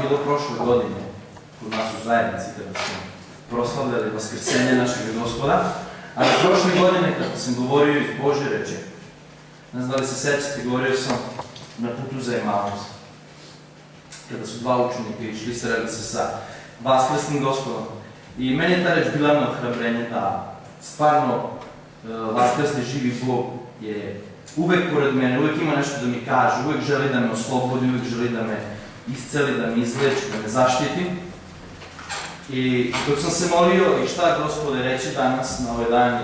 bilo prošle godine kod nas u zajednici kada smo proslavljali vaskrsenje našeg Gospoda, ali prošle godine kada sam govorio iz Božje reči, ne znam da li se sećate, govorio sam na putu za Emaus, kada su dva učenika išli, sreli se sa vaskrsnim Gospodom. I meni je ta reč bila na ohrabrenje da stvarno vaskrsni živi Bog je uvek pored mene, uvek ima nešto da mi kaže, uvek želi da me oslobodi, uvek želi da me isceli, da me izleči, da me zaštiti. I dok sam se molio i šta Gospode reći danas na ovaj dan,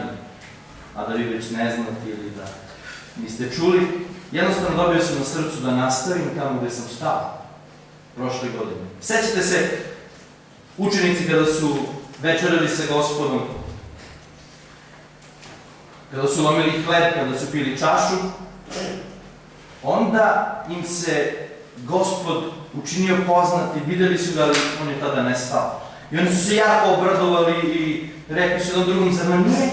a da vi već ne znate ili da niste čuli, jednostavno dobio sam na srcu da nastavim tamo gde sam stao prošle godine. Sećate se učenici kada su večerali sa Gospodom, kada su lomili hleb, kada su pili čašu, onda im se Gospod učinio poznati, videli su ga, ali on je tada nestao. I oni su se jako obradovali i rekli su jednom drugom, zar nam nije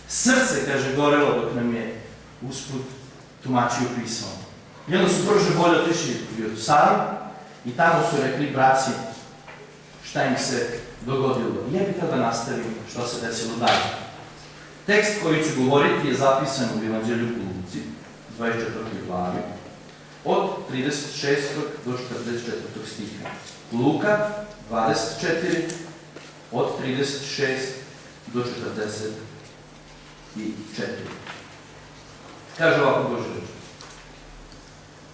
srce, kaže, gorelo dok nam je usput tumačio pismo. I onda su brže bolje otišli u Jerusalim i tamo su rekli braći šta im se dogodilo. I ja bih tada nastavim što se desilo dalje. Tekst koji ću govoriti je zapisan u Evanđelju po Luci, 24. glavi, od 36. do 44. stiha. Luka 24, od 36 do 44. Kaže ovako Božja reč.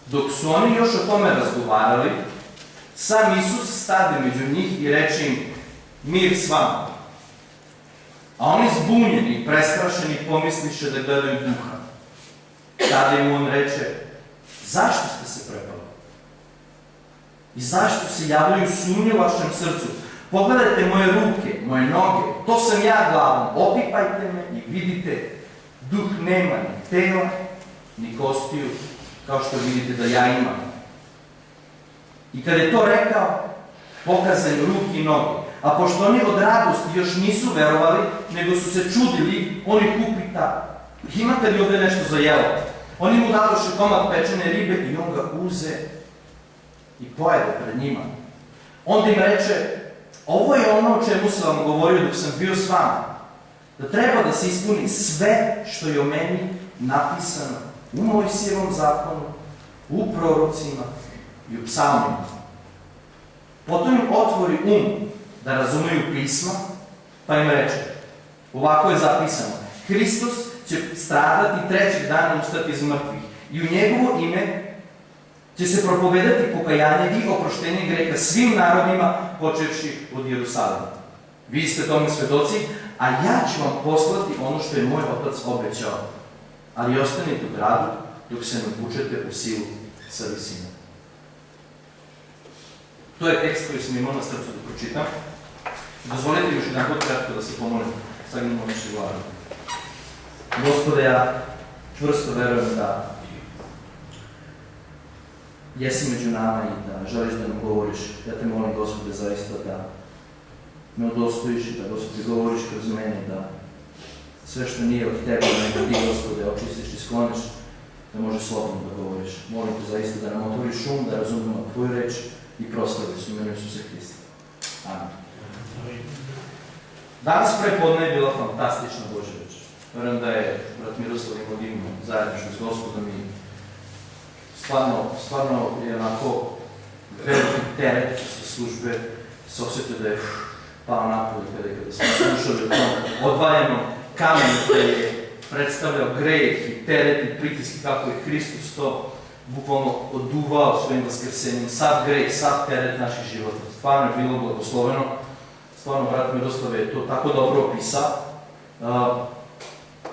Dok su oni još o tome razgovarali, sam Isus stade među njih i reče im, mir s vama. A oni zbunjeni i prestrašeni pomisliše da gledaju duha. Tada im on reče, zašto ste se prepali? I zašto se javljaju sumnje u vašem srcu? Pogledajte moje ruke, moje noge, to sam ja glavom, opipajte me i vidite, duh nema ni tela, ni kostiju, kao što vidite da ja imam. I kada je to rekao, pokazan ruke i noge. A pošto oni od radosti još nisu verovali, nego su se čudili, on ih upita, imate li ovde nešto za jelo? Oni mu dadoše komad pečene ribe i on ga uze i pojede pred njima. Onda im reče, ovo je ono o čemu sam vam govorio dok sam bio s vama, da treba da se ispuni sve što je o meni napisano u Mojsijevom zakonu, u prorocima i u psalmima. Potom im otvori da razumeju pisma, pa im reče, ovako je zapisano, Hristos će stradati trećeg dana ustati iz mrtvih i u njegovo ime će se propovedati pokajanje i oproštenje greha svim narodima, počevši od Jerusalima. Vi ste tome svedoci, a ja ću vam poslati ono što je moj Otac obećao, ali ostanite u gradu dok se ne obučete u silu sa visine. To je tekst koji sam imao na srcu da pročitam. Dozvolite još jedan kratko da se pomolim. Sagnimo naše glave. Gospode, ja čvrsto verujem da jesi među nama i da želiš da nam govoriš. Ja te molim, Gospode, zaista da me odostojiš i da, Gospode, govoriš kroz mene, da sve što nije od tebe, nego ti, Gospode, očistiš i skloniš, da možeš slobodno da govoriš. Molim te zaista da nam otvoriš da razumemo tvoju reč i proslavi su imenu Isusa Hrista. Amen. Danas prepodne je bila fantastična Božja reč. Verujem da je brat Miroslav imao divno zajedništvo s Gospodom i stvarno je onako veliki teret sa službe, se osjetio da je pao napolje kada smo slušali o tom odvaljenom kamenu koji je predstavljao greh i teret i pritiski kako je Hristos to bukvalno oduvao svojim vaskrsenjem, sav greh, sav teret naših života. Stvarno je bilo blagosloveno. Stvarno, brat Miroslav je to tako dobro opisao.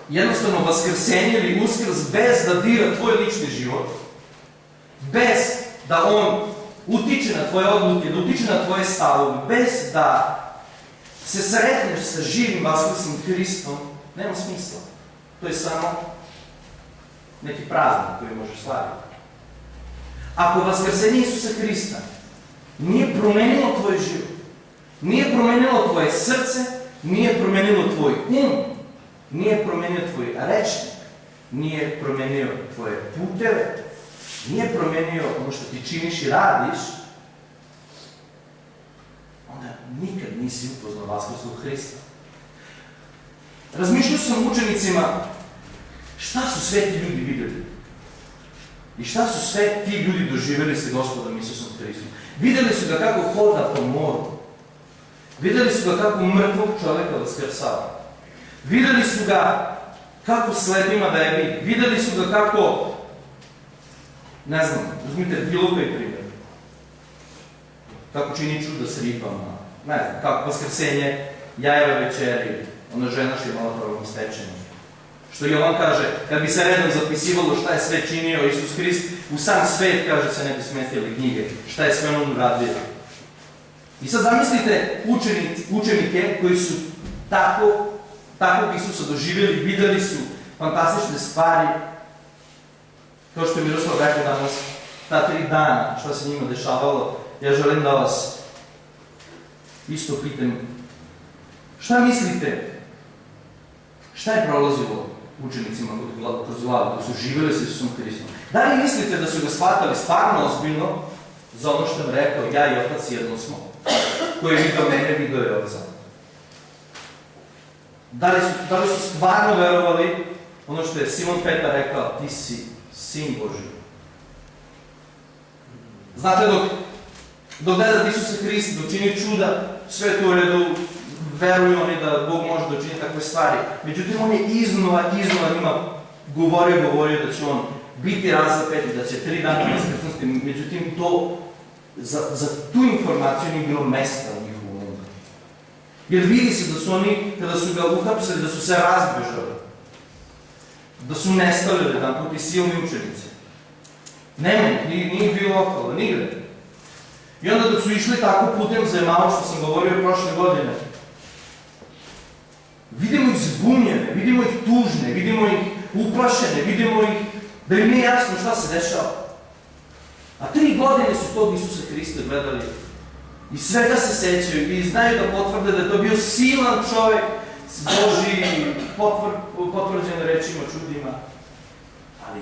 Jednostavno, vaskrsenje ili uskrs bez da dira tvoj lični život, bez da on utiče na tvoje odluke, da utiče na tvoje stavove, bez da se sretneš sa živim vaskrsnim Hristom, nema smisla. To je samo neki praznik koji možeš slaviti. Ako vaskrsenje Isusa Hrista nije promenilo tvoj život, nije promenilo tvoje srce, nije promenilo tvoj nije promenio tvoj rečnik, nije promenio tvoje puteve, nije promenio ono što ti činiš i radiš, nisi upoznao vaskrslog Hrista. Razmišljao sam učenicima šta su sve ti ljudi videli i šta su sve ti ljudi doživjeli sa Gospodom Isusom Hristom. Videli su ga kako hoda po moru. Videli su ga kako mrtvog čovjeka vaskrsava. Videli su ga kako slepima daje vid. Videli su ga kako, ne znam, uzmite bilo koji primjer. Kako čini čuda s ribama. Ne znam, kako vaskrsenje jajeva večeri. Ona žena što je malo pravno stečena. Što Jovan kaže, kad bi se redom zapisivalo šta je sve činio Isus Hrist, u sam svet, kaže, se ne bi smestili knjige. Šta je sve on uradio. I sad zamislite učenike koji su takvog Isusa doživjeli, videli su fantastične stvari. Kao što je Miroslav rekao danas, ta 3 dana, šta se njima dešavalo, ja želim da vas isto pitam. Šta mislite? Šta je prolazilo učenicima kroz glavu, koji su živjeli sa Isusom Hristom? Da li mislite da su ga shvatali stvarno ozbiljno za ono što im rekao, ja i Otac jedno smo, koji je vidio mene, vidio je Oca? Da li su stvarno verovali ono što je Simon Petar rekao, ti si Sin Božji? Znate, dok gledate Isusa Hrista, dok čini čuda, sve to u redu, veruju oni da Bog može da učini takve stvari. Međutim, on je iznova njima govorio da će on biti razapet i da će 3 dana vaskrsnuti. Međutim, za tu informaciju nije bilo mesta u njihovom umu. Jer vidi se da su oni, kada su ga uhapsili, da su se razbežali. Da su nestali jedan put i silni učenici. Nema, nije bilo okolo, nigde. I onda dok su išli tako putem za Emaus, što sam govorio prošle godine, vidimo ih zbunjene, vidimo ih tužne, vidimo ih uplašene, vidimo ih da im nije jasno šta se dešava. A 3 godine su tog Isusa Hrista gledali i svega se sećaju i znaju da potvrde da je to bio silan čovjek s Božji potvrđen rečima, čudima. Ali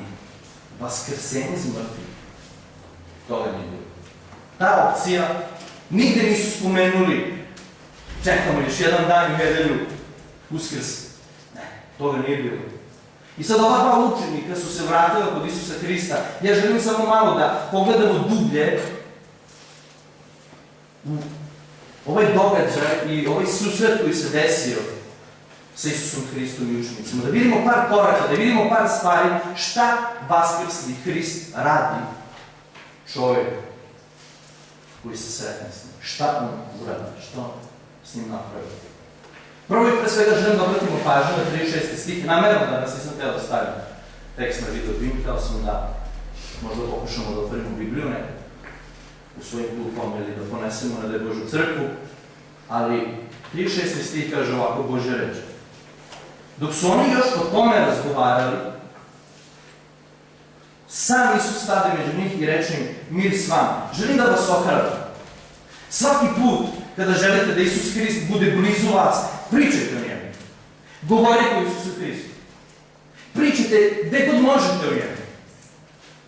vaskrsenje z mrtvih, toga nije bilo. Ta opcija nigde nisu spomenuli, čekamo još jedan dan i nedelju, Uskrs. Ne, toga nije bilo. I sad ova 2 učenika su se vratila kod Isusa Hrista. Ja želim samo malo da pogledamo dublje u ovaj događaj i ovaj susret koji se desio sa Isusom Hristom i učenicima. Da vidimo par koraka, da vidimo par stvari šta vaskrsli Hrist radi čovjeku koji se sretne s njim. Šta on uradi, što on s njim napravi. Prvo i pre svega želim da obratimo pažnju na 36. stih. Namerno danas nisam htio da stavim tekst na video film, htio sam da možda pokušamo da otvorimo Bibliju nekako u svojim klupama ili da ponesemo na da je Božju crkvu, ali 36. stih kaže ovako Božja reč. Dok su oni još o tome razgovarali, sam Isus stade među njih i reče im, mir s vama. Želim da vas ohrabrim. Svaki put kada želite da Isus Hrist bude blizu vas, pričajte o njemu. Govorite o Isusu Hristu. Pričajte gde god možete o njemu.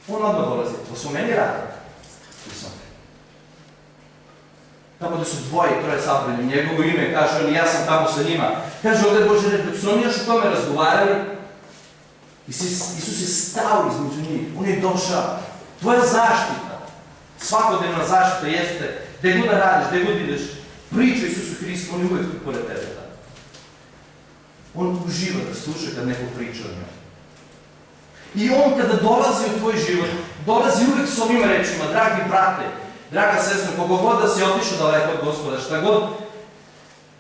On odmah dolazi. To su meni rade. Tamo da su 2 i 3 sabrali njegovo ime, kaže on i ja sam tamo sa njima. Kaže ovdje Bože reč, dok su oni još o tome razgovarali, Isus je stao između njih. On je došao. Tvoja zaštita, svakodnevna zaštita jeste gde god da radiš, gde god ideš, priča Isusu Hristu, on je uvijek pored tebe. On uživa da sluša kad neko priča o njoj. I on kada dolazi u tvoj život, dolazi uvijek s ovim rečima, dragi brate, draga sestra, kogo god da si otišao daleko od Gospoda, šta god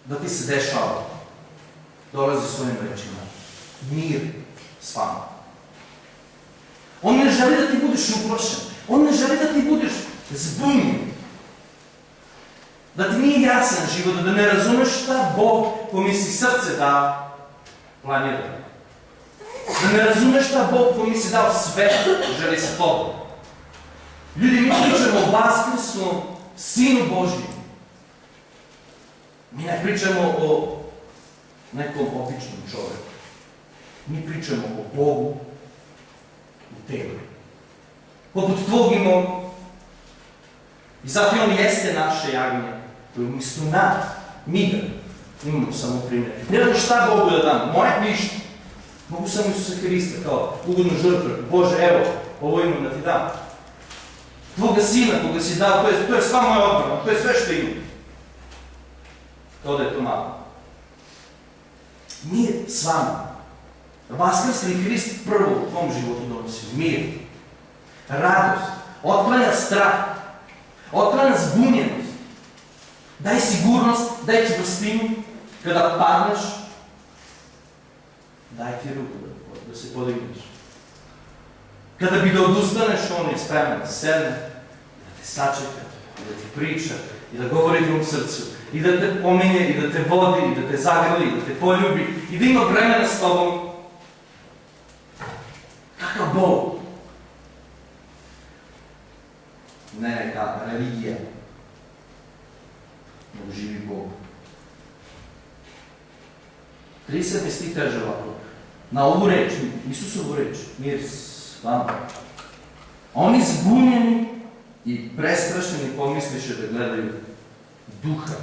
da ti se dešava, dolazi s ovim rečima. Mir s vama. On ne želi da ti budeš uplašen. On ne želi da ti budeš zbunjen. Da ti nije jasan život, da ne razumeš šta Bog pomisli srce da planira. Da ne razumeš šta Bog pomisli dao sve želi sa tobom. Ljudi, mi pričamo o vaskrsnom Sinu Božjem. Mi ne pričamo o nekom običnom čovjeku. Mi pričamo o Bogu u telu. Poput tvog i mog. I zato on jeste naše jagnje, koje umjesto nas Miga. Imamo samo primjer. Nemam šta Bogu da dam, moje ništa. Mogu samo Isusa Hrista kao ugodnu žrtvu. Bože, evo, ovo imam da ti dam. Tvoga sina koga si dao, to je sva moja odbrana, to je sve što imam. Kao da je to malo. Mir s vama. Vaskrsli Hrist prvo u tvom životu donosi mir, radost, otklanja strah, otklanja zbunjenost, daj sigurnost, daj čvrstinu kada padneš, daj ti ruku da se podigneš. Kada bi da odustaneš, on je spreman da sedne, da te sačeka, da ti priča i da govori tvojom srcu, i da te pominje, i da te vodi, i da te zagrli, i da te poljubi, i da ima vremena s tobom. Kakav Bog? Ne neka religija, nego živi Bog. 37. stih kaže ovako, na ovu reč, Isusovu reč, mir s vama. Oni zbunjeni i prestrašeni pomisliše da gledaju duha.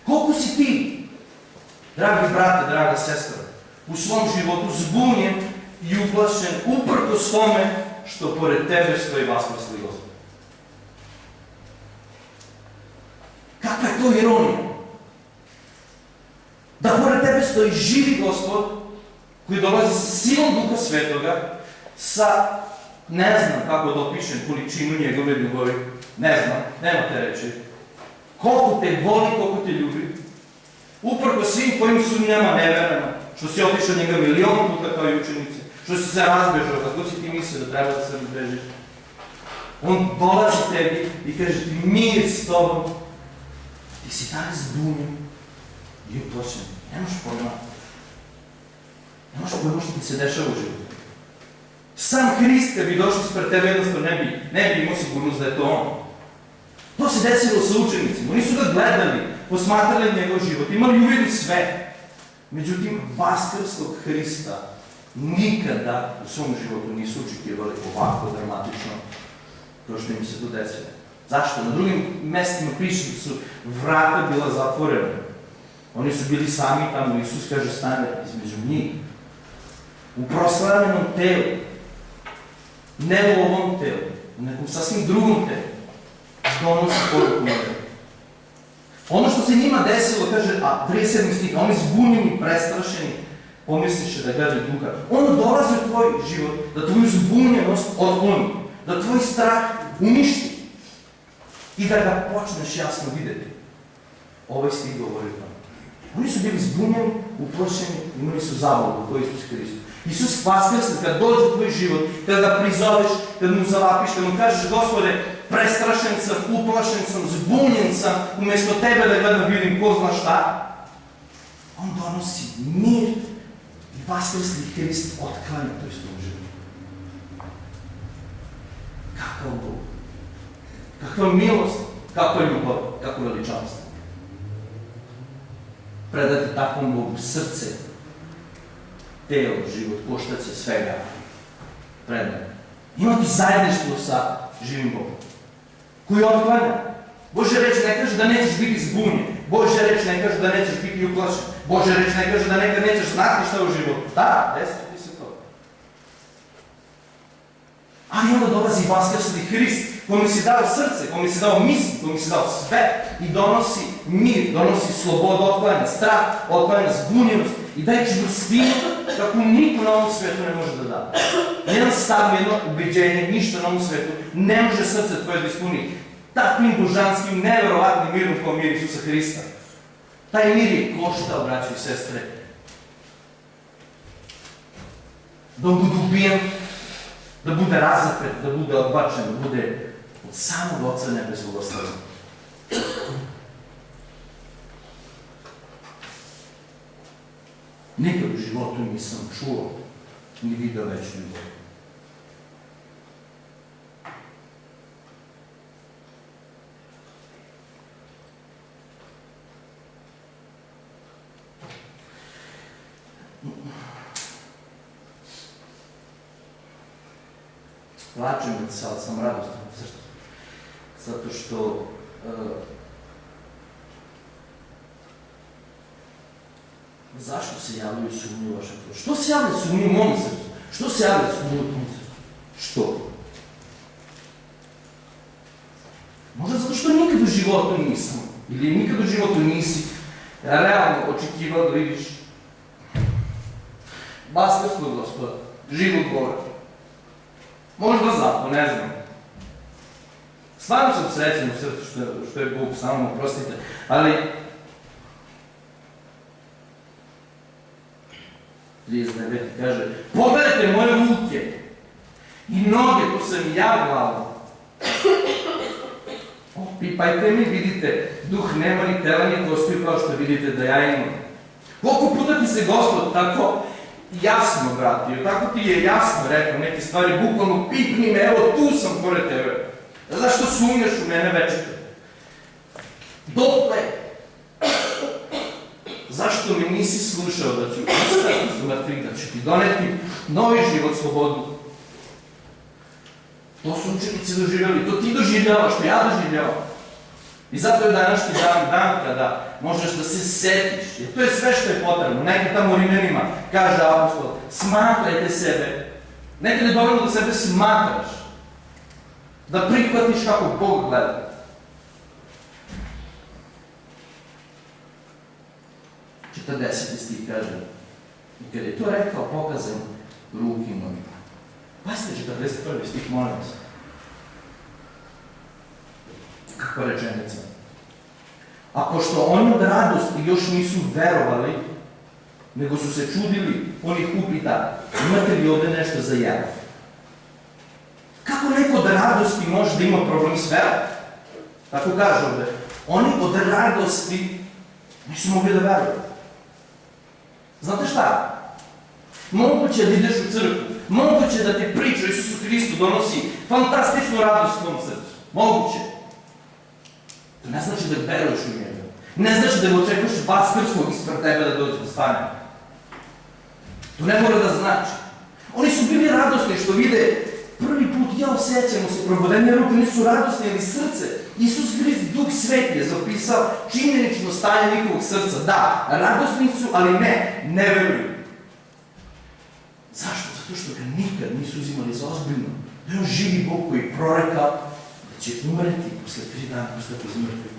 Koliko si ti, dragi brate, draga sestra, u svom životu zbunjen i uplašen uprkos tome što pored tebe stoji vaskrsli Gospod? Kakva je to ironija? Da pored tebe stoji živi Gospod koji dolazi sa silom Duha Svetoga, sa, ne znam kako da opišem količinu njegove ljubavi, ne znam, nemate reći. Koliko te voli, koliko te ljubi, uprkos svim tvojim sumnjama, neverama, što si otišao njega milion puta kao i učenici, što si se razbežao, kako si ti mislio da treba da se razbežiš. On dolazi tebi i kaže ti mir s tobom, ti si tako zbunjen i uplašen. Nemaš pojma. Nemaš pojma što ti se dešava u životu. Sam Hrist, kad bi došao ispred tebe, jednostavno ne bi imao sigurnost da je to on. To se desilo sa učenicima. Oni su ga gledali, posmatrali njegov život, imali uvid u sve. Međutim, vaskrslog Hrista nikada u svom životu nisu očekivali ovako dramatično kao što im se to desilo. Zašto? Na drugim mestima piše da su vrata bila zatvorena. Oni su bili sami tamo, Isus kaže stane između njih. U proslavljenom telu. Ne u ovom telu, nego u sasvim drugom telu. Donosi poruku njega. Ono što se njima desilo, kaže, a 37. stih, oni zbunjeni, prestrašeni, pomisliše da gledaju duha. Ono dolazi u tvoj život, da tvoju zbunjenost otkloni, da tvoj strah uništi i da ga počneš jasno videti. Ovaj stih govori o tome. Oni su bili zbunjeni, uplašeni, imali su zabludu, to je Isus Hristos. Isus vaskrsli, kad dođe u tvoj život, kada ga prizoveš, kada mu zavapiš, kada mu kažeš, Gospode, prestrašen sam, uplašen sam, zbunjen sam, umjesto tebe da gledam vidim ko zna šta, on donosi mir i vaskrsli Hrist otklanja to iz tvojeg života. Kakav Bog, kakva milost, kakva ljubav, kakva veličanstvo. Predati takvom Bogu srce, telo, život, koštace, svega. Predati. Imati zajedništvo sa živim Bogom, koji otklanja. Božja reč ne kaže da nećeš biti zbunjen. Božja reč ne kaže da nećeš biti uplašen. Božja reč ne kaže da nekad nećeš znati šta u životu. Da, desiti se to. Ali onda dolazi vaskrsli Hrist, kome si dao srce, kome si dao misli, kome si dao sve i donosi mir, donosi slobodu, otklanja strah, otklanja zbunjenost i daje čvrstinu kako niko na ovom svetu ne može da da. Jedan stav, jedno ubeđenje, ništa na ovom svetu ne može srce tvoje da ispuni takvim božanskim, neverovatnim mirom kao mir Isusa Hrista. Taj mir je koštao, braći i sestre, da bude ubijen, da bude razapet, da bude odbačen, da bude od samog Oca nebeskog ostavljen. Nikad u životu nisam čuo ni video veću ljubav. Plačem, ali sam radostan u srcu. Zato što Zašto se javljaju sumnje u vašem srcu? Što se javljaju sumnje u mom srcu? Što se javljaju sumnje u tom srcu? Što? Možda zato što nikad u životu nisam, ili nikad u životu nisi realno očekivao da vidiš vaskrslog Gospoda, živog Boga. Možda zato, ne znam. Stvarno sam srećan u srcu što je Bog, samo oprostite, ali 39. kaže, pogledajte moje ruke i noge, to sam i ja glavom. Opipajte mi, vidite, duh nema ni tela ni kostiju kao što vidite da ja imam. Koliko puta ti se Gospod tako jasno vratio, tako ti je jasno rekao neke stvari, bukvalno pipni me, evo tu sam pored tebe. Zašto sumnjaš u mene večito? Dokle? Zašto mi nisi slušao da ću ustati iz mrtvih, da ću ti doneti novi život, slobodu? To su učenici doživjeli, to ti doživljavaš, što ja doživljavam. I zato je današnji dan kada možeš da se setiš, jer to je sve što je potrebno. Nekad tamo u Rimljanima kaže apostol, smatrajte sebe. Nekad je dovoljno da sebe smatraš, da prihvatiš kako Bog gleda. Četrdeseti stih kaže, i kad je to rekao, pokazan ruki i noge. Pazite 41. stih, molim vas. Kakva rečenica. A pošto oni od radosti još nisu verovali, nego su se čudili, on ih upita, imate li ovde nešto za jelo? Kako neko od radosti može da ima problem s verom? Tako kaže ovde. Oni od radosti nisu mogli da veruju. Znate šta? Moguće da ideš u crkvu, moguće da ti priča o Isusu Hristu donosi fantastičnu radost u tvom srcu. Moguće. To ne znači da veruješ u njega. Ne znači da ga očekuješ vaskrsnog ispred tebe da dođe da stane. To ne mora da znači. Oni su bili radosni što vide prvi put, ja osjećamo se, probodenje ruke, nisu radosni, ali srce. Isus Hrist, Duh Sveti je zapisao činjenično stanje njihovog srca. Da, radosni su, ali ne veruju. Zašto? Zato što ga nikad nisu uzimali za ozbiljno. Da je on živi Bog koji proreka da će umreti posle 3 dana, postati iz mrtvih.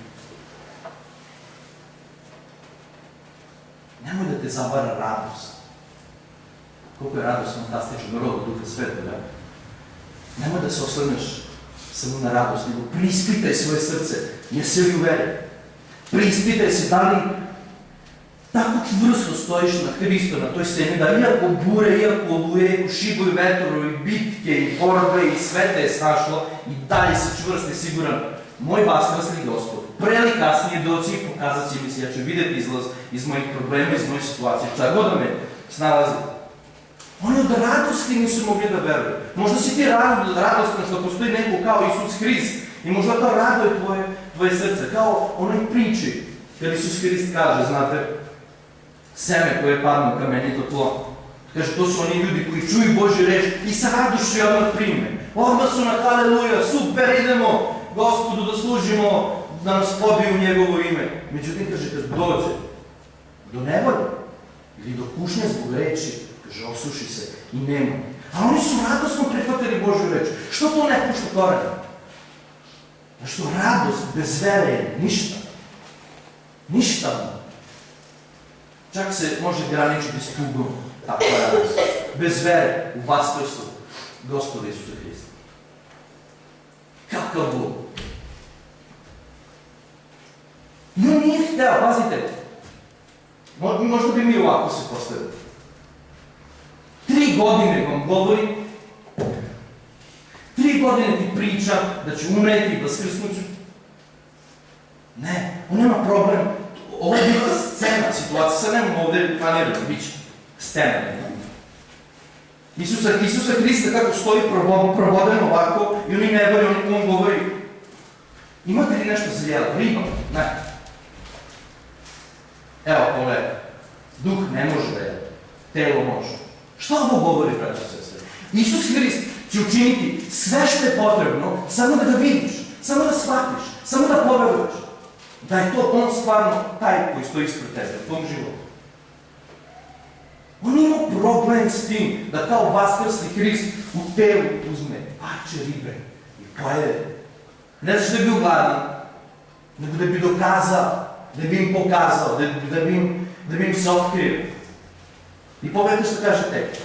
Nemoj da te zavara radost. Koliko je radost fantastičan rod Duha Svetoga. Nemoj da se osvrneš samo na radost, nego prispitaj svoje srce, jesi li u veri. Prispitaj se da li tako čvrsto stojiš na Hristu, na toj sceni, da iako bure, iako oluje, iako šibuju vetrovi, bitke i borbe i sve te je snašlo, i dalje si čvrst i siguran, moj vaskrsli Gospod, pre ili kasnije doći i pokazat će mi se, ja ću vidjeti izlaz iz mojih problema, iz mojih situacije, šta god da me snalazi. Oni od radosti nisu mogli da veruju. Možda si ti radostan što postoji neko kao Isus Hrist i možda to raduje tvoje srce, kao onoj priči, kad Isus Hrist kaže, znate, seme koje je padno u kamenito tlo. Kaže, to su oni ljudi koji čuju Božju reč i sa radošću je odmah prime. Odmah su na haleluja, super, idemo Gospodu da služimo, da nas pobije u njegovo ime. Međutim, kaže, kad dođe do nevolje ili do kušnje zbog reči, kaže, osuši se i nema. A oni su radosno prihvatili Božju reč. Što to ne pušta korene? Što radost bez vere je ništa. Ništa. Čak se može graničiti s tugom, tako je radost. Bez vere u vaskrslog Gospoda Isusa Hrista. Kakav Bog. I on nije hteo, pazite, možda bi mi ovako se postavili. 3 godine vam govori, 3 godine ti priča da ću umreti, vaskrsnuću. Ne, on nema problem. Ovo je bila scena, situacija, sad nemamo ovde planirano, bit će scena. Isusa Hrista kako stoji proboden ovako i oni ne voli, on govori, imate li nešto za jelo? Riba? Ne. Evo, pogledaj, duh ne može da jede, telo može. Šta ovo govori, braći i sestre? Isus Hrist će učiniti sve što je potrebno, samo da ga vidiš, samo da shvatiš, samo da poveruješ. Da je to on stvarno taj koji stoji ispred tebe, u tom životu. On ima problem s tim da kao vaskrsli Hrist u telu uzme parče ribe i pojede. Ne znaš da je bio gladan, nego da bi dokazao, da bi im pokazao, da bi im se otkrio. I pogledajte što kaže tekst.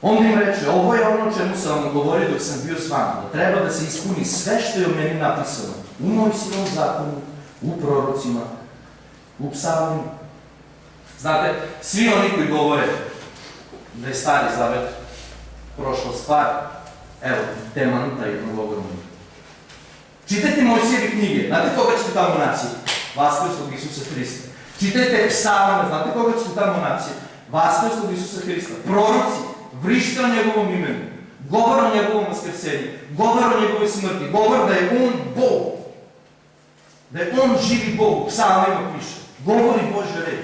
Onda im reče, ovo je ono o čemu sam vam govorio dok sam bio s vama, da treba da se ispuni sve što je o meni napisano u Mojsijevom zakonu, u prorocima, u psalmima. Znate, svi oni koji govore da je Stari Zavet prošla stvar, evo, demanta jednog ogromnog. Čitajte Mojsijeve knjige, znate koga ćete tamo naći? Vaskrslog Isusa Hrista. Čitajte psalme, znate koga ćete tamo naći? Vaskrslog Isusa Hrista. Proroci, vrište o njegovom imenu, govor o njegovom vaskrsenju, govor o njegovoj smrti, govor da je on Bog, da je on živi Bog, u psalmima piše, govori Božja reč.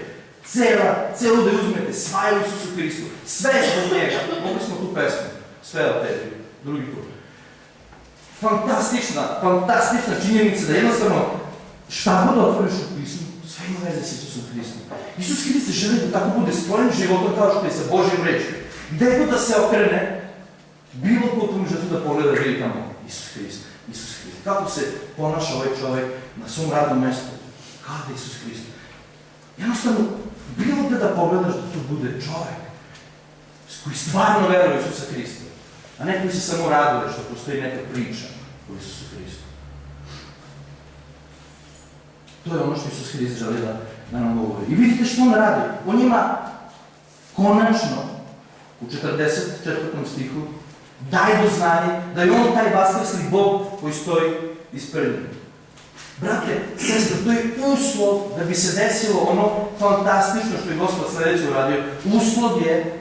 Celo da je uzmete, sva je u Isusu Hristu, sve je zbog njega. Mogli smo tu pesmu, sve od tebi, drugi put. Fantastična činjenica da jednostavno šta god otvoriš u pismu, sve ima veze s Isusom Hristom. Isus Hrist želi da tako bude spojen životom kao što je sa Božjim rečima. Gde god da se okrene, bilo ko tu može tu da pogleda vidi tamo Isus Hrist. Kako se ponaša ovaj čovjek na svom radnom mestu? Kada Isus Hrist? Jednostavno, bilo gde da pogledaš da to bude čovjek koji stvarno veruje u Isusa Hrista, a ne koji se samo raduje što postoji neka priča o Isusu Hristu. To je ono što Isus Hrist želi da nam govori. I vidite što on radi. On ima konačno u 44. stihu daje do znanja da je on taj vaskrsli Bog koji stoji ispred njega. Brate, sestre, to je uslov da bi se desilo ono fantastično što je Gospod sledeće uradio. Uslov je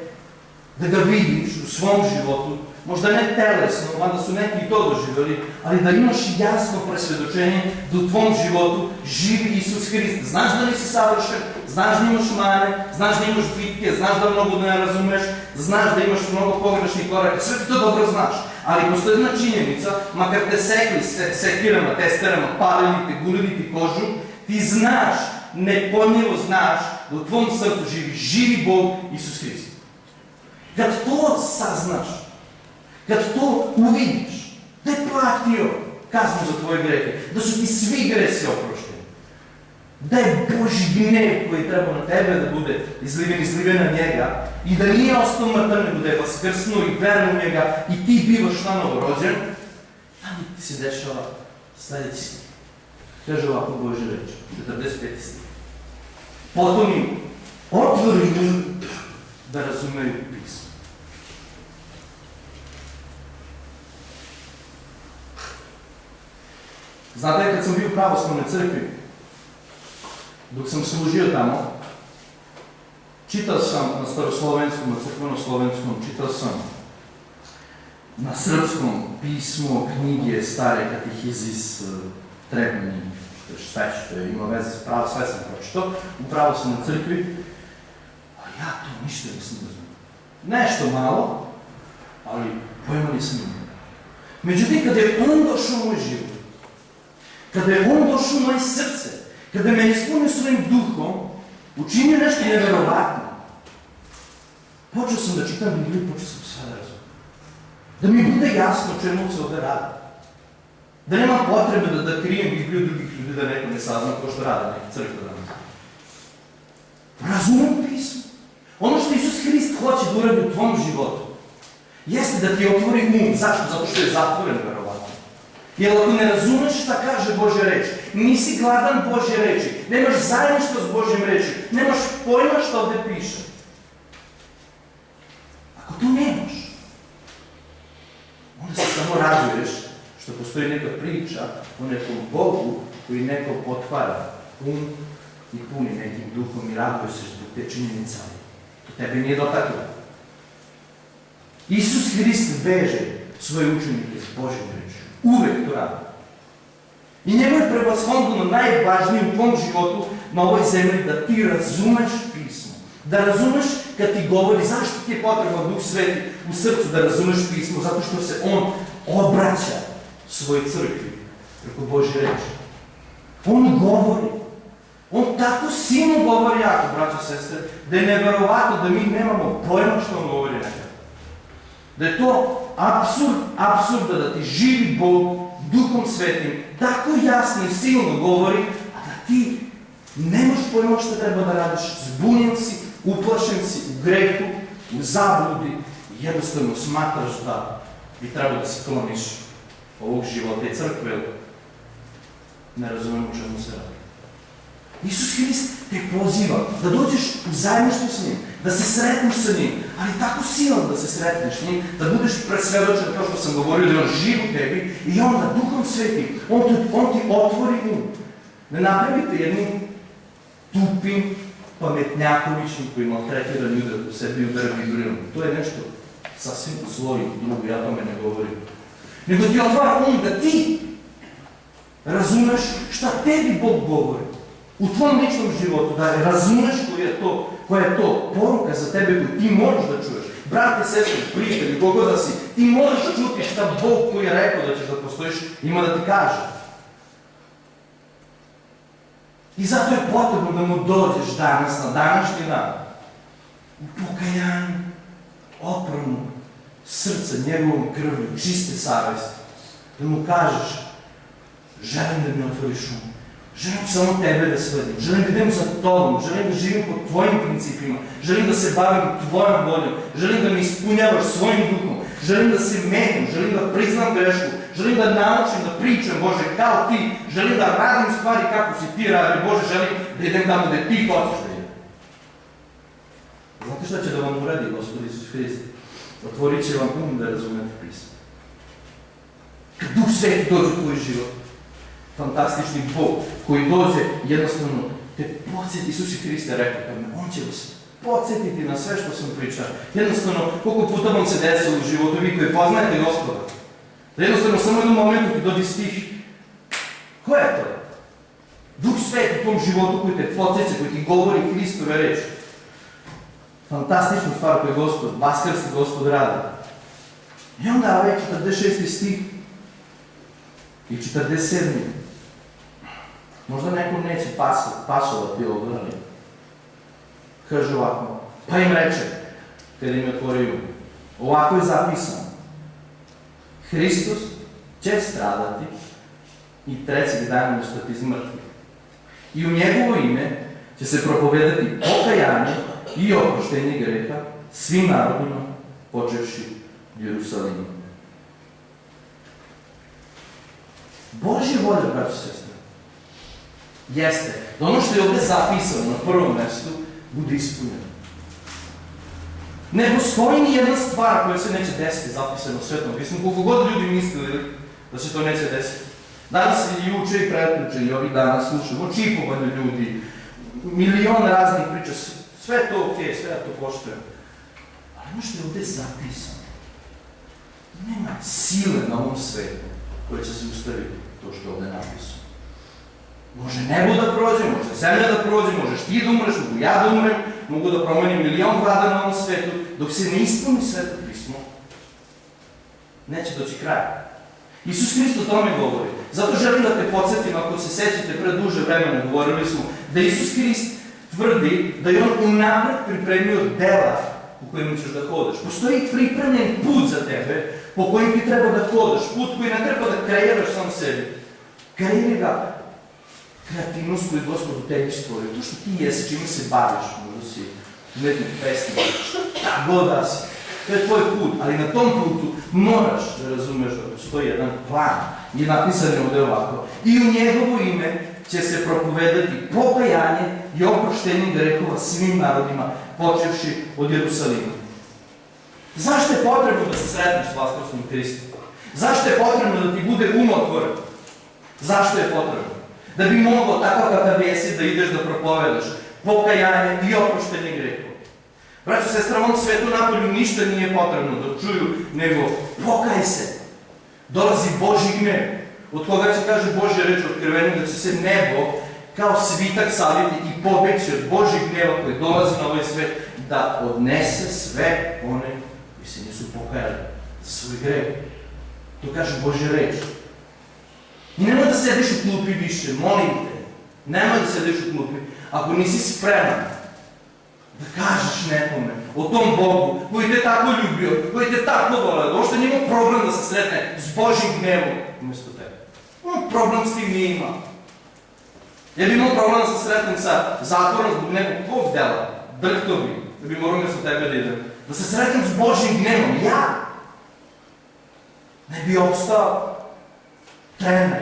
da ga vidiš u svom životu, možda ne telesno, mada su neki i to doživjeli, ali da imaš jasno presvedočenje da u tvom životu živi Isus Hrist. Znaš da nisi savršen, znaš da imaš mane, znaš da imaš bitke, znaš da mnogo ne razumeš, znaš da imaš mnogo pogrešnih koraka, sve ti to dobro znaš. Ali postoji jedna činjenica, makar te sekli sekirama, testerama, palili te, gulili ti kožu, ti znaš, nepojmljivo znaš da u tvom srcu živi Bog Isus Hrist. Kad to saznaš, kad to uvidiš, da je platio kaznu za tvoje grehe, da su ti svi gresi oprošteni, da je Božji gnev koji je trebao na tebe da bude izliven na njega i da nije ostao mrtav, nego da je vaskrsnuo i veruje u njega i ti bivaš nanovo rođen, tamo ti se dešava sledeći stih. Kaže ovako Božja reč, 45. stih. Potom im otvori da razumeju pismo. Znate, kad sam bio u pravoslavnoj crkvi, dok sam služio tamo, čitao sam na staroslovenskom, na crkveno-slovenskom, čitao sam na srpskom pismo, knjige, stare katehizis, Trebnji, sve što je imao veze s pravom, sve sam pročitao u pravoslavnoj crkvi, ali ja to ništa nisam razumio. Nešto malo, ali pojma nisam imao. Međutim, kada je on došao u moj život, kada je on došao u moje srce, kada me ispunio svojim duhom, učinio nešto neverovatno, počeo sam da čitam Bibliju i počeo sam sve da razumem. Da mi bude jasno čemu se ovde radi. Da nema potrebe da krijem Bibliju drugih ljudi, da neko ne sazna to što rade neke crkve danas. Razumem pismo. Ono što Isus Hrist hoće da uradi u tvom životu, jeste da ti otvori um. Zašto? Zato što je zatvoren, verovatno. Jer ako ne razumeš šta kaže Božja reč, nisi gladan Božje reči, nemaš zajedništvo s Božjim reči, nemaš pojma šta ovde piše. Ako to nemaš, onda se samo raduješ što postoji neka priča o nekom Bogu koji nekom otvara um i puni nekim duhom i raduje se zbog te činjenice. To tebe nije dotaklo. Isus Hrist veže svoje učenike s Božjom rečju. Uvek to radi. I njemu je prevashodno najvažnije u tvom životu na ovoj zemlji da ti razumeš pismo. Da razumeš kad ti govori zašto ti je potreban Duh Sveti u srcu da razumeš pismo, zato što se on obraća svojoj crkvi preko Božje reči. On govori. On ta tako silno govori jako, braćo i sestre, da je neverovatno da mi nemamo pojma što on govori nekada. Da je to apsurda da ti živi Bog Duhom Svetim tako jasno i silno govori, a da ti nemaš pojma što treba da radiš, zbunjen si, uplašen si u grehu, u zabludi i jednostavno smatraš da bi trebalo da se kloniš ovog života i crkve. Ne razumemo o čemu se radi. Isus Hrist te poziva da dođeš u zajedništvo s njim, da se sretneš sa njim, ali tako silan da se sretneš s njim, da budeš presvedočen, kao što sam govorio, da je on živ u tebi i onda Duhom Svetim, on ti otvori um. Ne napravite jednim tupim, pametnjakovićnim koji maltretira ljude u sebi udara vibrilom. To je nešto sasvim zlo i drugo, ja tome ne govorim. Nego ti otvara um da ti razumeš šta tebi Bog govori. U tvojom ličnom životu, da razumeš koja je to poruka za tebe koju ti moraš da čuješ. Brate, sestre, prijatelji, kogo da si, ti moraš da čuti šta Bog koji je rekao da ćeš da postojiš ima da ti kaže. I zato je potrebno da mu dođeš danas, na današnji dan, u pokajanju, opranu srca njegovom krvlju, čiste savesti, da mu kažeš, želim da mi otvoriš um. Želim samo tebe da sledim, želim da idem za tobom, želim da živim po tvojim principima, želim da se bavim tvojom voljom, želim da me ispunjavaš svojim duhom, želim da se menjam, želim da priznam grešku, želim da naučim da pričam, Bože, kao ti, želim da radim stvari kako si ti radi, Bože, želim da idem tamo gde ti hoćeš da idem. Znate šta će da vam uradi, Gospod Isus Hrist? Otvorit će vam um da razumete pismo. Kad Duh Sveti dođe u tvoj život, fantastični Bog koji dođe, jednostavno te podsjeti, Isus Hriste rekao, on će vas podsjetiti na sve što sam pričao. Jednostavno, koliko puta vam se desilo u životu, vi koji poznajete Gospoda, da jednostavno samo u jednom momentu ti dođe stih. Ko je to? Duh Sveti u tom životu koji te podsjeća, koji ti govori Hristove reči. Fantastičnu stvar koju je Gospod, vaskarski Gospod radi. I onda ovaj 46. stih i 47. Možda nekom neće pasovati ovo, ali kaže ovako, pa im reče, kada im otvorio, ovako je zapisano, Hristos će stradati i trećeg dana ustati iz mrtvih. I u njegovo ime će se propovedati pokajanje i oproštenje greha svim narodima, počevši u Jerusalimu. Božja volja, braći i sestre, jeste da ono što je ovdje zapisano na prvom mestu bude ispunjeno. Ne postoji ni jedna stvar koja se neće desiti zapisano u Svetom pismu, koliko god ljudi mislili da se to neće desiti. Danas i juče i pretjuče i ovih dana slušamo čipovanje ljudi, milion raznih priča, sve je to okej, sve je to pošteno. Ali ono što je ovdje zapisano, nema sile na ovom svetu koje će se ustaviti to što je ovdje napisano. Može nebo da prođe, može zemlja da prođe, možeš ti da umreš, mogu ja da umrem, mogu da promenim milion vlada na ovom svetu, dok se ne ispuni Sveto pismo, neće doći kraj. Isus Hrist o tome govori. Zato želim da te podsjetim, ako se sećate pre duže vremena, govorili smo, da Isus Hrist tvrdi da je on unapred pripremio dela u kojima ćeš da hodaš. Postoji pripremljen put za tebe po kojim ti treba da hodaš, put koji ne treba da kreiraš sam sebi. Kreira ga kreativnost koju je Gospod u tebi stvorio, to što ti jesi, čime se baviš, možda si umetnik, pesnik, šta god da si. To je tvoj put, ali na tom putu moraš da razumeš da postoji jedan plan. I napisan je ovdje ovako. I u njegovo ime će se propovedati pokajanje i oproštenje grehova svim narodima, počevši od Jerusalima. Zašto je potrebno da se sretneš s Vaskrslim Hristom? Zašto je potrebno da ti bude otvoren? Zašto je potrebno? Da bi mogao tako kakav jesi da ideš da propovedaš pokajanje i oproštenje grehova. Braćo, sestra, ovom svetu napolju ništa nije potrebno da čuju, nego pokaj se. Dolazi Božji gnev, od koga će, kaže Božja reč u Otkrivenju, da će se nebo kao svitak saviti i pobeći od Božjeg gneva koji dolazi na ovaj svet, da odnese sve one koji se nisu pokajali za svoj greh. To kaže Božja reč. I nemoj da sediš u klupi više, molim te, Nemoj da sediš u klupi ako nisi spreman da kažeš nekome o tom Bogu koji te tako ljubio, koji te tako voleo, uopšte nije imao problem da se sretne s Božjim gnevom umjesto tebe. Problem s tim nije imao. Ja bi imao problem da se sretnem sa zatvorom zbog nekog tvog dela, drhto bi, da bi morao umjesto tebe da idem. Da se sretnem s Božjim gnevom, ja ne bi opstao trener.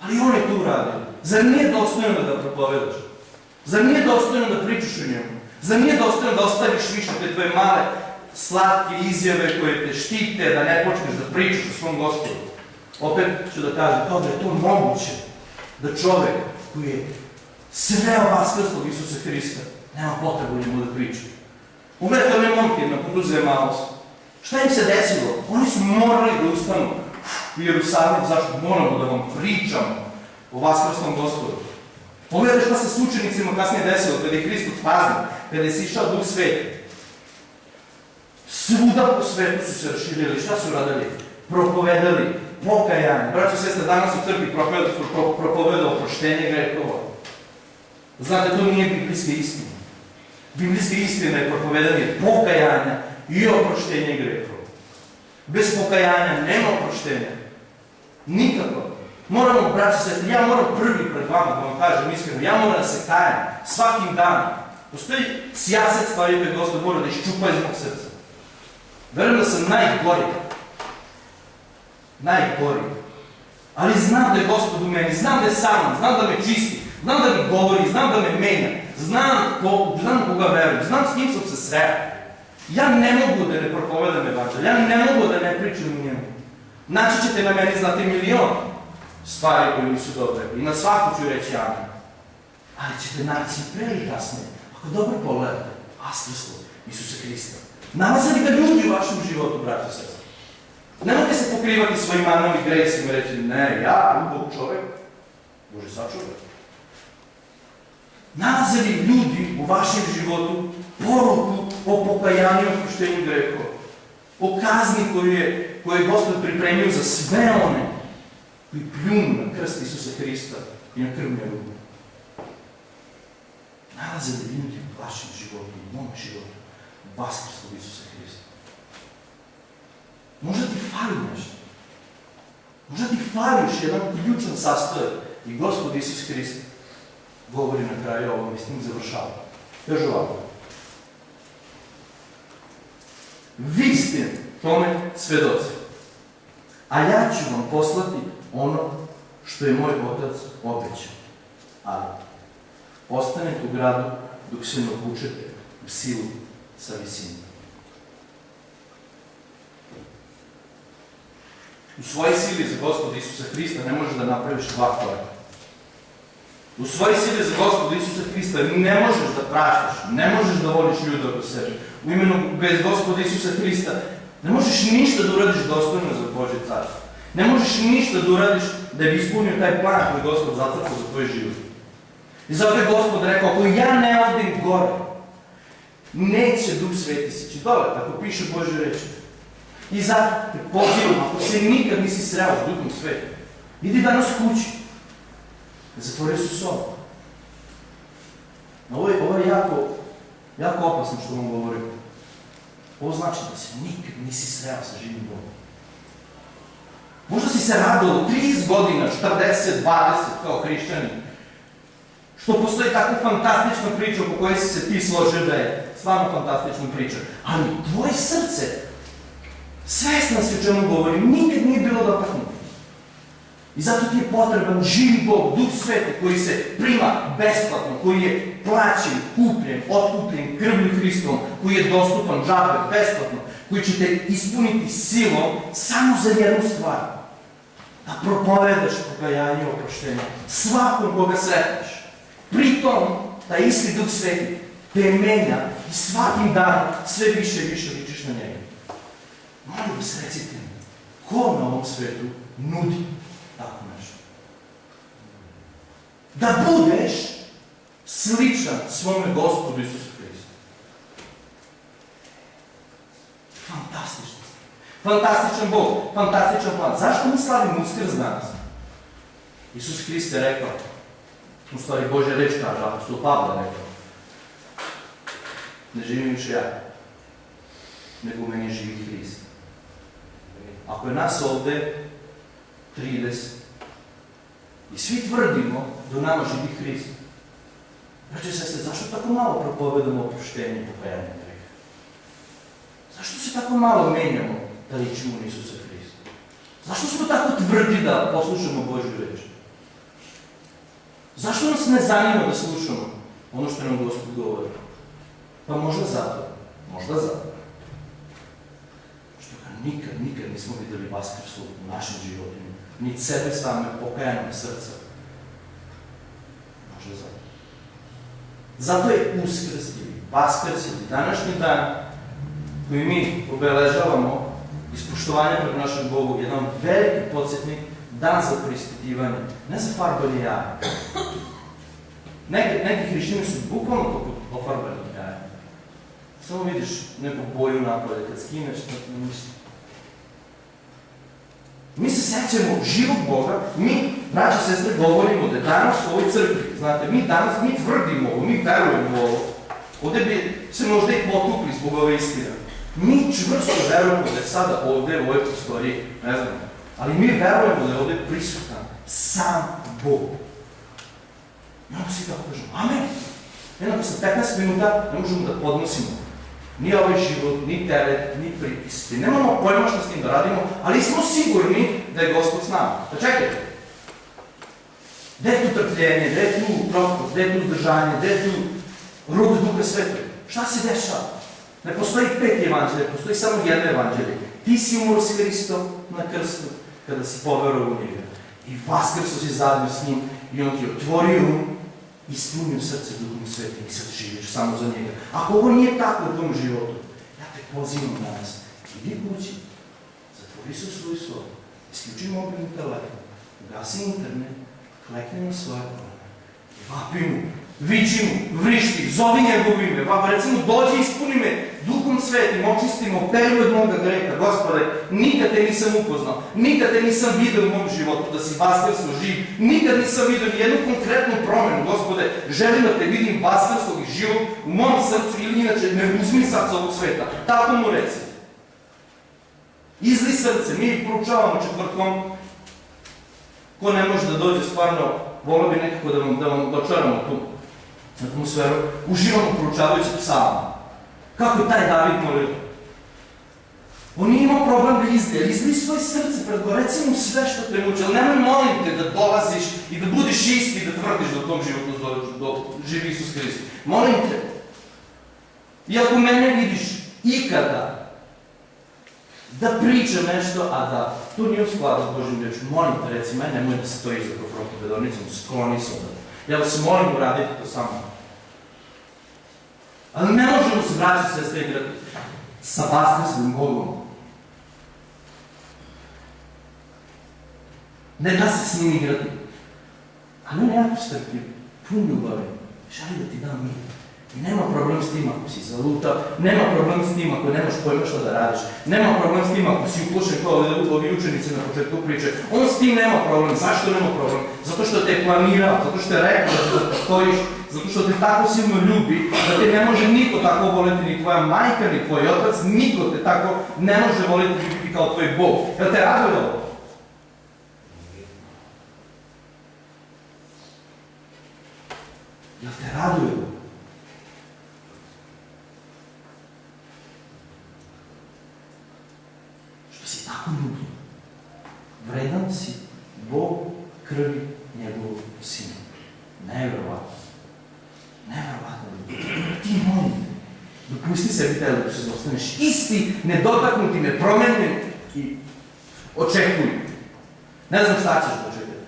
Ali on je to uradio. Zar nije dostojno da ga propovedaš? Zar nije dostojno da pričaš o njemu? Zar nije dostojno da ostaviš više te tvoje male, slatke izjave koje te štite, da ne počneš da pričaš o svom Gospodu? Opet ću da kažem, kao da je to moguće da čovek koji je sreo vaskrslog Isusa Hrista nema potrebu njemu da priča. Pogledajte one momke na putu za Emaus. Šta im se desilo? Oni su morali da ustanu u Jerusalim, zašto moramo da vam pričamo o vaskrslom Gospodu. Pogledajte šta se s učenicima kasnije desilo, kada je Hristos praznik, kada je sišao Duh Sveti. Svuda po svetu su se raširili. Šta su radili? Propovedali pokajanje. Braćo i sestre, danas u crkvi propovedao oproštenje grehova. Znate, to nije biblijska istina. Biblijska istina je propovedanje pokajanja i oproštenje grehova. Bez pokajanja nema oproštenja. Nikako. Moramo, braći i sestre, ja moram prvi pred vama da vam kažem iskreno, ja moram da se kajem svakim danom. Postoji sjaset stvari koje Gospod mora da iščupa iz mog srca. Verujem da sam najgori. Ali znam da je Gospod u meni, znam da je sa mnom, znam da me čisti, znam da mi govori, znam da me menja, znam koga verujem, znam s kim sam se sreo. Ja ne mogu da ne propovedam evanđelje, ja ne mogu da ne pričam o njemu. Naći ćete na meni znati milion stvari koje nisu dobre i na svaku ću reći amen. Ali ćete naći pre ili kasnije, ako dobro pogledate, vaskrslog Isusa Hrista. Nalaze li ga ljudi u vašem životu, braći i sestre? Nemojte se pokrivati svojim manom i grejsima i reći, ne, ja, ubog čovek, Bože sačuvaj. Nalaze li ljudi u vašem životu poruku o pokajanju i oproštenju grehova? O kazni koju je Gospod pripremio za sve one koji pljunu na krst Isusa Hrista i na krv njegovu. Nalaze li ljudi u vašem životu, u mom životu, vaskrslog Isusa Hrista? Možda ti fali nešto. Možda ti fali još jedan ključan sastojak i Gospod Isus Hrist govori na kraju ovom i s tim završava. Kaže ovako. Vi ste tome svedoci, a ja ću vam poslati ono što je moj Otac obećao. Ali ostanete u gradu dok se ne obučete u silu sa visine. U svojoj sili za Gospoda Isusa Hrista ne možeš da napraviš dva koraka. U svojoj sili za Gospoda Isusa Hrista ne možeš da praštaš, ne možeš da voliš ljude oko sebe. U imenu bez Gospoda Isusa Hrista ne možeš ništa da uradiš dostojno za Božje carstvo. Ne možeš ništa da uradiš da bi ispunio taj plan koji Gospod zacrtao za tvoj život. I zato je Gospod rekao, ako ja ne odim gore, neće Duh Sveti sići dole, tako piše Božje reči. I zato te pozivam, ako se nikad nisi sreo s Duhom Svetim, idi danas kući, zatvori su sobu. Ovo je jako opasno što vam govorim. Ovo znači da se nikad nisi sreo sa živim Bogom. Možda si se radilo 30 godina, 40, 20 kao hrišćanin, što postoji takva fantastična priča oko kojoj si se ti složio da je stvarno fantastična priča. Ali tvoje srce, svesna si o čemu govorim, nikad nije bilo dotaknuto. I zato ti je potreban živi Bog, Duh Sveti, koji se prima besplatno, koji je plaćen, kupljen, otkupljen krvlju Hristovom, koji je dostupan džabe, besplatno, koji će te ispuniti silom samo za jednu stvar. Da propovedaš pokajanje i oproštenje svakom koga sretneš. Pritom, taj isti Duh Sveti te menja i svakim danom sve više i više ličiš na njega. Molim vas, recite mi, ko na ovom svetu nudi tako nešto? Da budeš sličan svome Gospodu Isusu Hristu. Fantastično. Fantastičan Bog, fantastičan plan. Zašto mi slavimo Uskrs danas? Isus Hrist je rekao, U stvari, Božja reč kaže, apostol Pavle rekao, ne živim više ja, nego u meni živi Hrist. Ako je nas ovde 30 i svi tvrdimo da u nama živi Hrist, braće i sestre, zašto tako malo propovedamo oproštenje i pokajanje greha? Zašto se tako malo menjamo da ličimo na Isusa Hrista? Zašto smo tako tvrdi da poslušamo Božju reč? Zašto nas ne zanima da slušamo ono što nam Gospod govori? Pa možda zato. Što ga nikad nismo videli vaskrslu u našim životima. Ni sebe same pokajanog srca. Možda zato. Zato je Uskrs ili Vaskrs ili današnji dan koji mi obeležavamo iz poštovanja pred našem Bogu, jedan veliki podsjetnik, dan za preispitivanje, ne za farbanje jaja. Neki hrišćani su bukvalno poput ofarbanih jaja. Samo vidiš neku boju napolje, kad skineš, ništa. Mi se sećamo živog Boga, mi, braće i sestre, govorimo da danas u ovoj crkvi, znate, mi tvrdimo ovo, mi verujemo u ovo. Ovde bi se možda i potupli zbog ove istine. Mi čvrsto verujemo da je sada ovde u ovoj prostoriji, ne znam, ali mi verujemo da je ovde prisutan sam Bog. I onda svi tako kažemo, amen. Jednako sa 15 minuta ne možemo da podnosimo ni ovaj život, ni teret, ni pritiske. Nemamo pojma što s tim da radimo, ali smo sigurni da je Gospod s nama. Pa čekajte. Gde je tu trpljenje, gde je tu propust, gde je tu uzdržanje, gde je tu rod Duha Svetog? Šta se dešava? Ne postoji 5 evanđelja, postoji samo jedno evanđelje. Ti si umro s Hristom na krstu kada si poverovao u njega. I vaskrso si zajedno s njim i on ti otvorio ispunio srce Duhom Svetim i sad živiš samo za njega. Ako ovo nije tako u tom životu, ja te pozivam danas. Idi kući, zatvori se u svoju sobu, isključi mobilni telefon, ugasi internet, klekni na svoje kolena, vapi mu, viči mu, vrišti, zovi njegovo ime, recimo dođi, ispuni me Duhom Svetim, očisti me, operi od moga greha. Gospode, nikad te nisam upoznao, nikad te nisam vidio u mom životu da si vaskrsno živ, nikad nisam vidio nijednu konkretnu promenu. Gospode, želim da te vidim vaskrslog i živog u mom srcu ili inače ne uzmi srca ovog sveta. Tako mu reci. Izli srce, mi proučavamo četvrtkom. Ko ne može da dođe stvarno, volio bi nekako da vam dočaramo tu atmosferu, uživamo proučavajući psalma. Kako je taj David molio? On nije imao problem da izli svoje srce pred Boga, reci mu sve što te muči, ali nemoj molim te da dolaziš i da budiš isti i da tvrdiš da u tom životu živi Isus Hrist. Molim te. I ako mene vidiš ikada da pričam nešto, a da to nije u skladu s Božjim rečom, molim te, reci, nemoj da stoji za propovedornicom, skloni se od. Ja vas molim uraditi to samo. Ali ne možemo se vraćati sestre igrati sa vaskrslim Bogom. Ne da se s njim igrati. Ali on je jako strpljiv, pun ljubavi, želi da ti da mir. I nema problem s tim ako si zalutao, nema problem s tim ako nemaš pojma što da radiš, nema problem s tim ako si uplašen kao ovi učenici na početku priče. On s tim nema problem. Zašto nema problem? Zato što te je planirao, zato što je rekao da postojiš, zato što te tako silno ljubi, da te ne može niko tako voleti, ni tvoja majka, ni tvoj otac, niko te tako ne može voleti ljubiti kao tvoj Bog. Jel te raduje ovo? Jel te raduje ovo? Što si tako ljubljen. Vredan si Bog krvi njegovog sina. Nevjerovatno. Nevjerovatno. Ti molim, dopusti sebi taj luksuz, da ostaneš isti, nedotaknuti, nepromenjen i očekuj. Ne znam šta ćeš dočekati.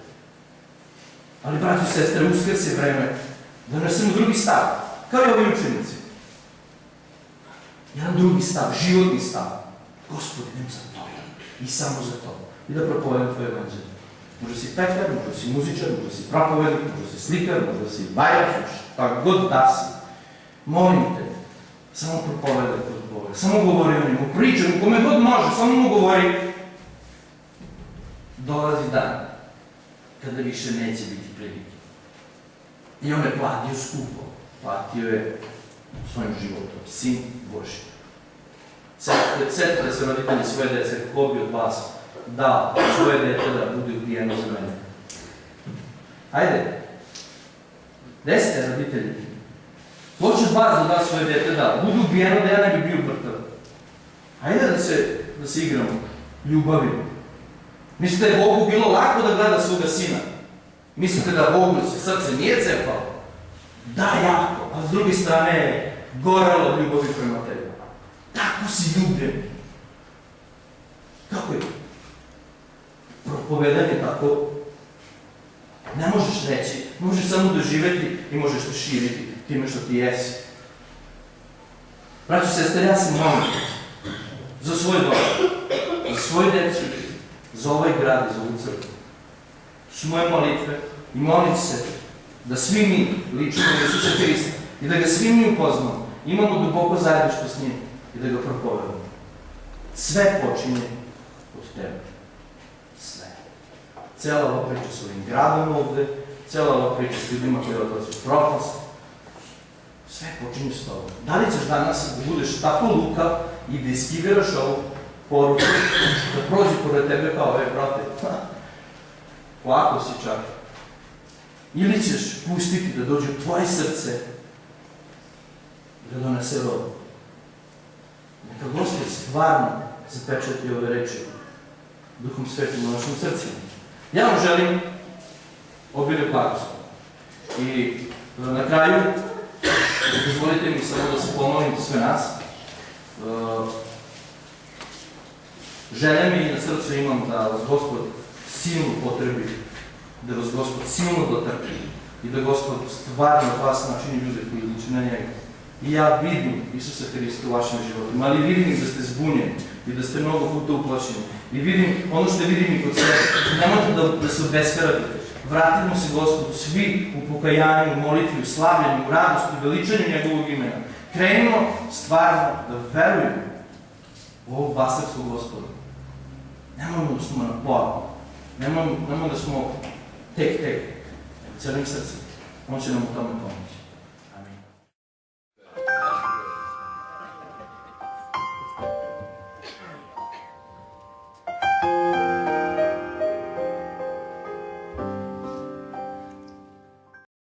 Ali, braći i sestre, Uskrs je vreme da donesemo drugi stav, kao i ovi učenici. Jedan drugi stav, životni stav. Gospod, idem za to i samo za to. I da propovedam tvoje evanđelje. Možda si pekar, možda si muzičar, možda si propovednik, možda si slikar, možda si bajak, pa god da si. Molim te, samo propovedaj kod Boga, samo govori o njemu, pričaj mu, kome god može, samo mu govori. Dolazi dan kada više neće biti prilike. I on je platio skupo. Platio je svojim životom. Sin Božji. Setite se roditelji svoje dece, ko bi od vas dao svoje dete da bude ubijeno za mene. Hajde. Desite, roditelji. Ko će od vas da da svoje dete da bude ubijeno da ja ne bi bio mrtav? Hajde da se igramo. Ljubavimo. Mislite da je Bogu bilo lako da gleda svoga sina? Mislite da Bogu srce nije cepalo? Da, jako. A s druge strane je gorelo od ljubavi prema tebi. Tako si ljubljen. Kako je? Propovedanje tako ne možeš reći. Možeš samo doživeti i možeš to širiti time što ti jesi. Braćo, sestre, ja sam molim za svoj dom, za svoju decu, za ovaj grad i za ovu crkvu. To su moje molitve i molim se da svi mi ličimo Isusa Hrista i da ga svi mi upoznamo, imamo duboko zajedništvo s njim i da ga propovedamo. Sve počinje od tebe. Sve. Cela ova priča s ovim gradom ovde, cela ova priča s ljudima koji odlaze u propast, sve počinje s tobom. Da li ćeš danas da budeš tako lukav i da iskiviraš ovu poruku, da prođe pored tebe kao brate, lako si čak. Ili ćeš pustiti da dođe u tvoje srce da donese rod. Neka Gospod stvarno zapečati ove reči Duhom Svetim u našim srcima. Ja vam želim obilje blagoslova. I na kraju, dozvolite mi samo da se pomolim za sve nas. Želja mi i na srcu imam da vas Gospod silno potrebi, da vas Gospod silno dotrpi i da Gospod stvarno vas načini ljude koji liče na njega. I ja vidim Isusa Hrista u vašim životima, ali vidim da ste zbunjeni i da ste mnogo puta uplašeni. I vidim ono što vidim i kod sebe. Nemojte da se obeskarate. Vratimo se Gospodu svi u pokajanju, u molitvi, u slavljenju, u radosti, u veličanju njegovog imena. Krenimo stvarno da verujemo u ovog vasarskog Gospoda. Nemojmo da smo na pola. Nemojmo da smo tek, celim srcem. On će nam u tome pomoći.